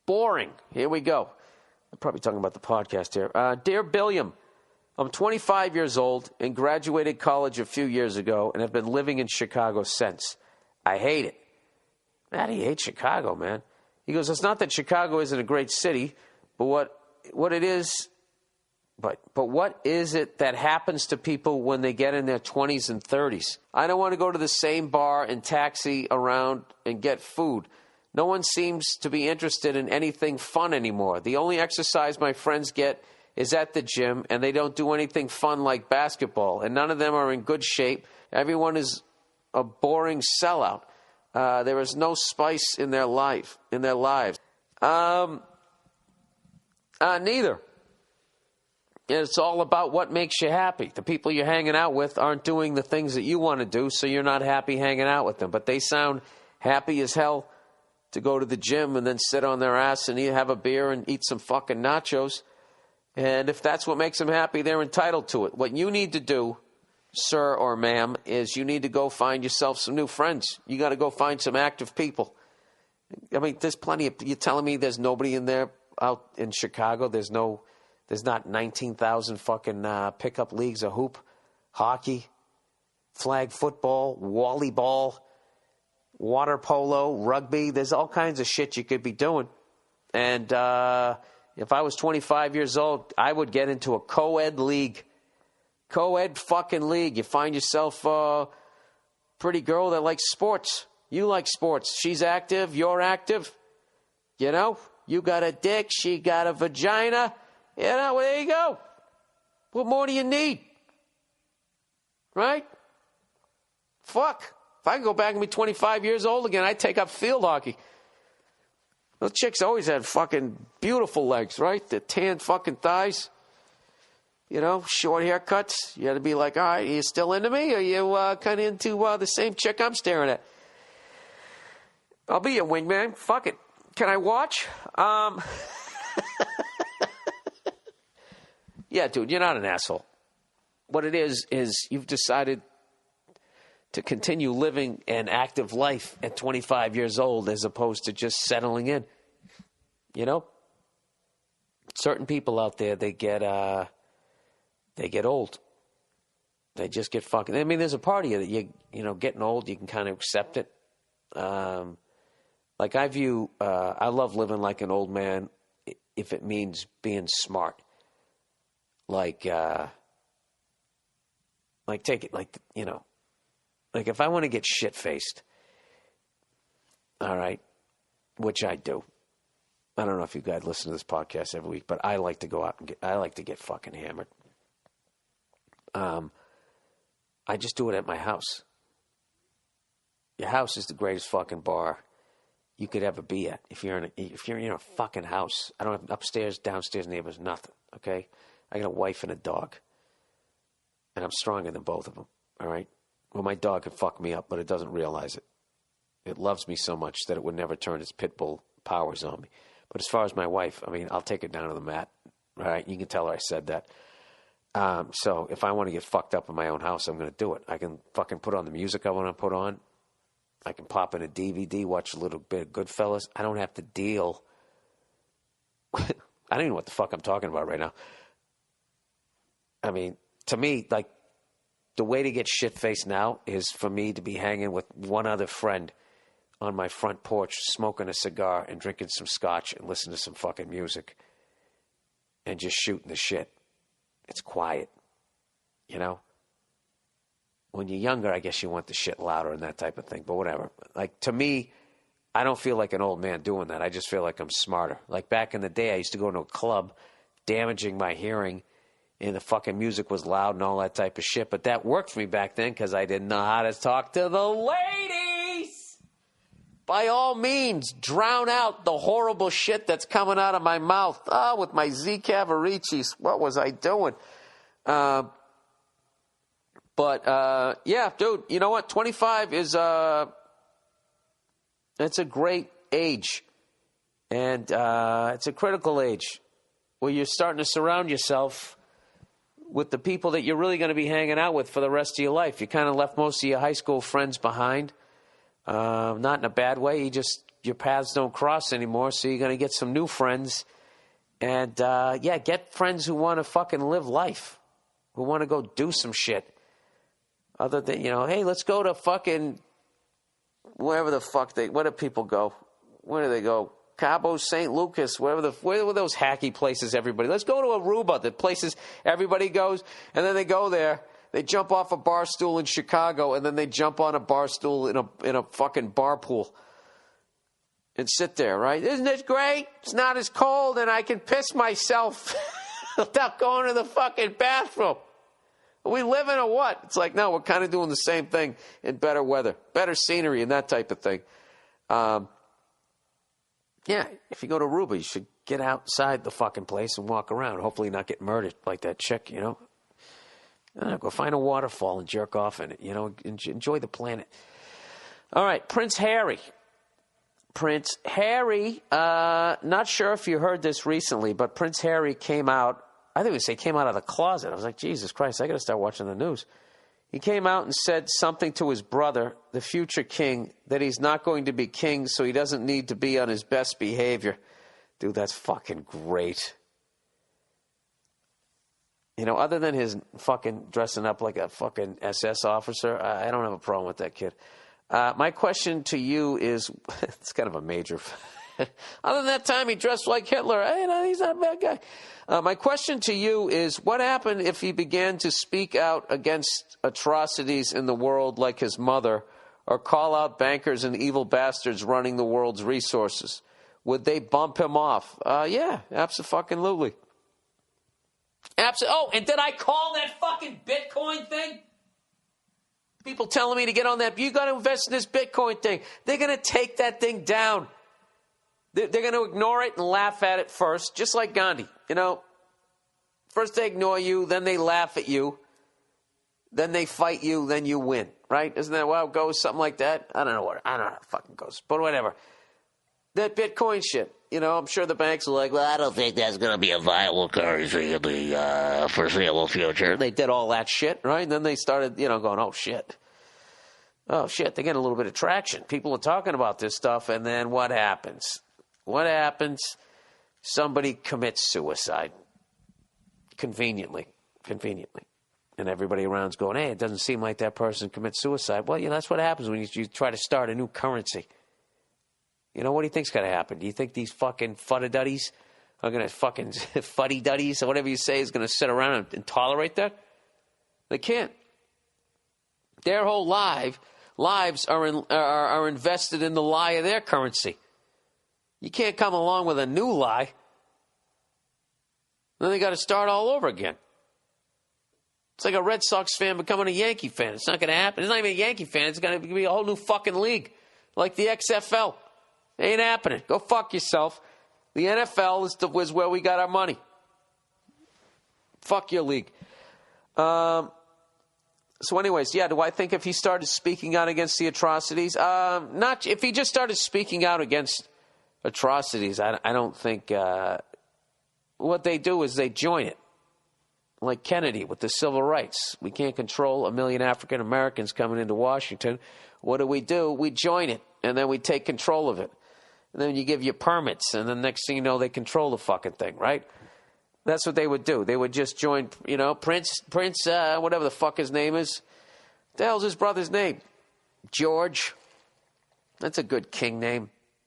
Boring. Here we go. I'm probably talking about the podcast here. Dear Billiam, I'm 25 years old and graduated college a few years ago and have been living in Chicago since. I hate it. Matt, he hates Chicago, man. He goes, it's not that Chicago isn't a great city, but what it is, but what is it that happens to people when they get in their 20s and 30s? I don't want to go to the same bar and taxi around and get food. No one seems to be interested in anything fun anymore. The only exercise my friends get is at the gym, and they don't do anything fun like basketball, and none of them are in good shape. Everyone is a boring sellout. There is no spice in their lives. Neither. It's all about what makes you happy. The people you're hanging out with aren't doing the things that you want to do, so you're not happy hanging out with them. But they sound happy as hell to go to the gym and then sit on their ass and have a beer and eat some fucking nachos. And if that's what makes them happy, they're entitled to it. What you need to do, sir or ma'am, is you need to go find yourself some new friends. You got to go find some active people. I mean, there's plenty of... You're telling me there's nobody in there out in Chicago? There's not 19,000 fucking pickup leagues of hoop, hockey, flag football, volleyball, water polo, rugby. There's all kinds of shit you could be doing. And if I was 25 years old, I would get into a co-ed league. Co-ed fucking league. You find yourself a pretty girl that likes sports. You like sports. She's active. You're active. You know, you got a dick. She got a vagina. You know, well, there you go. What more do you need? Right? Fuck. If I can go back and be 25 years old again, I'd take up field hockey. Those chicks always had fucking beautiful legs, right? The tan fucking thighs. You know, short haircuts. You had to be like, all right, are you still into me? Or are you kind of into the same chick I'm staring at? I'll be your wingman. Fuck it. Can I watch? Yeah, dude, you're not an asshole. What it is you've decided to continue living an active life at 25 years old as opposed to just settling in. You know? Certain people out there, they get old. They just get fucking... I mean, there's a part of you that, you know, getting old, you can kind of accept it. Like I view... I love living like an old man if it means being smart. Like take it, like, you know, like if I want to get shit-faced, all right, which I do. I don't know if you guys listen to this podcast every week, but I like to go out and I like to get fucking hammered. I just do it at my house. Your house is the greatest fucking bar you could ever be at. If you're in a fucking house, I don't have upstairs, downstairs neighbors, nothing, okay? I got a wife and a dog. And I'm stronger than both of them, all right? Well, my dog can fuck me up, but it doesn't realize it. It loves me so much that it would never turn its pit bull powers on me. But as far as my wife, I mean, I'll take it down to the mat, all right? You can tell her I said that. So if I want to get fucked up in my own house, I'm going to do it. I can fucking put on the music I want to put on. I can pop in a DVD, watch a little bit of Goodfellas. I don't have to deal. I don't even know what the fuck I'm talking about right now. I mean, to me, like, the way to get shit-faced now is for me to be hanging with one other friend on my front porch, smoking a cigar and drinking some scotch and listening to some fucking music and just shooting the shit. It's quiet, you know? When you're younger, I guess you want the shit louder and that type of thing, but whatever. Like, to me, I don't feel like an old man doing that. I just feel like I'm smarter. Like, back in the day, I used to go to a club, damaging my hearing, and the fucking music was loud and all that type of shit. But that worked for me back then because I didn't know how to talk to the ladies. By all means, drown out the horrible shit that's coming out of my mouth. With my Z Cavaricis, what was I doing? Yeah, dude, you know what? 25 is, it's a great age. And it's a critical age where you're starting to surround yourself with the people that you're really going to be hanging out with for the rest of your life. You kind of left most of your high school friends behind. Not in a bad way. You just your paths don't cross anymore, so you're going to get some new friends. And, get friends who want to fucking live life, who want to go do some shit. Other than, hey, let's go to fucking wherever the fuck where do people go? Where do they go? Cabo, St. Lucas, where were those hacky places, everybody? Let's go to Aruba, the places everybody goes, and then they go there. They jump off a bar stool in Chicago, and then they jump on a bar stool in a fucking bar pool and sit there, right? Isn't it great? It's not as cold, and I can piss myself without going to the fucking bathroom. Are we living or what? It's like, no, we're kind of doing the same thing in better weather, better scenery, and that type of thing. If you go to Aruba, you should get outside the fucking place and walk around. Hopefully not get murdered like that chick, Go find a waterfall and jerk off in it, enjoy the planet. All right, Prince Harry. Not sure if you heard this recently, but Prince Harry came out. I think he came out of the closet. I was like, Jesus Christ, I got to start watching the news. He came out and said something to his brother, the future king, that he's not going to be king, so he doesn't need to be on his best behavior. Dude, that's fucking great. Other than his fucking dressing up like a fucking SS officer, I don't have a problem with that kid. My question to you is, it's kind of a major... Other than that time he dressed like Hitler, he's not a bad guy. My question to you is, what happened if he began to speak out against atrocities in the world like his mother, or call out bankers and evil bastards running the world's resources? Would they bump him off? Yeah, abso-fucking-lutely. Oh, and did I call that fucking Bitcoin thing? People telling me to get on that. You got to invest in this Bitcoin thing. They're going to take that thing down. They're going to ignore it and laugh at it first, just like Gandhi. First they ignore you, then they laugh at you, then they fight you, then you win, right? Isn't that how it goes? Something like that? I don't know how it fucking goes, but whatever. That Bitcoin shit, I'm sure the banks are like, well, I don't think that's going to be a viable currency in the foreseeable future. They did all that shit, right? And then they started, going, oh, shit. Oh, shit, they get a little bit of traction. People are talking about this stuff, and then what happens? What happens? Somebody commits suicide. Conveniently. And everybody around's going, hey, it doesn't seem like that person commits suicide. Well, that's what happens when you try to start a new currency. What do you think's going to happen? Do you think these fucking fuddy-duddies are going to fucking fuddy-duddies or whatever you say is going to sit around and tolerate that? They can't. Their whole lives are invested in the lie of their currency. You can't come along with a new lie. Then they got to start all over again. It's like a Red Sox fan becoming a Yankee fan. It's not going to happen. It's not even a Yankee fan. It's going to be a whole new fucking league, like the XFL. Ain't happening. Go fuck yourself. The NFL is where we got our money. Fuck your league. So anyways, do I think if he started speaking out against the atrocities? Not if he just started speaking out against atrocities. I don't think what they do is they join it. Like Kennedy with the civil rights. We can't control 1 million African Americans coming into Washington. What do? We join it, and then we take control of it. And then you give you permits, and then next thing you know, they control the fucking thing, right? That's what they would do. They would just join, Prince, whatever the fuck his name is. What the hell's his brother's name? George. That's a good king name.